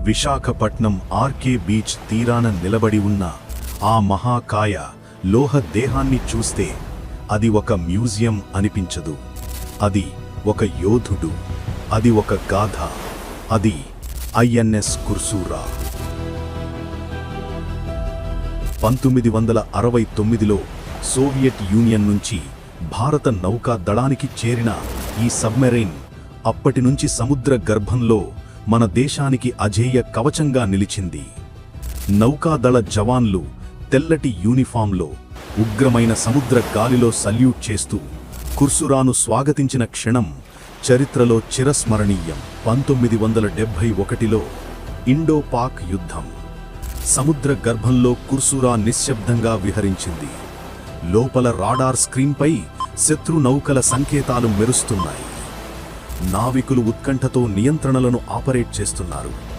Visakhapatnam RK beach తీరాన నిలబడి ఉన్న ఆ మహాకాయ లోహ దేహాన్ని చూస్తే అది ఒక మ్యూజియం అనిపించదు. అది ఒక యోధుడు, అది ఒక గాథ. అది ఐఎన్ఎస్ కుర్సురా. 1969లో సోవియట్ యూనియన్ నుంచి భారత నౌకా దళానికి చేరిన ఈ సబ్మెరైన్ అప్పటి నుంచి సముద్ర గర్భంలో మన దేశానికి అజేయ కవచంగా నిలిచింది. నౌకాదళ జవాన్లు తెల్లటి యూనిఫాంలో ఉగ్రమైన సముద్ర గాలిలో సల్యూట్ చేస్తూ కుర్సురాను స్వాగతించిన క్షణం చరిత్రలో చిరస్మరణీయం. 1971లో ఇండో-పాక్ యుద్ధం. సముద్ర గర్భంలో కుర్సురా నిశ్శబ్దంగా విహరించింది. లోపల రాడార్ స్క్రీన్పై శత్రు నౌకల సంకేతాలు మెరుస్తున్నాయి. నావికులు ఉత్కంఠతో నియంత్రణలను ఆపరేట్ చేస్తున్నారు.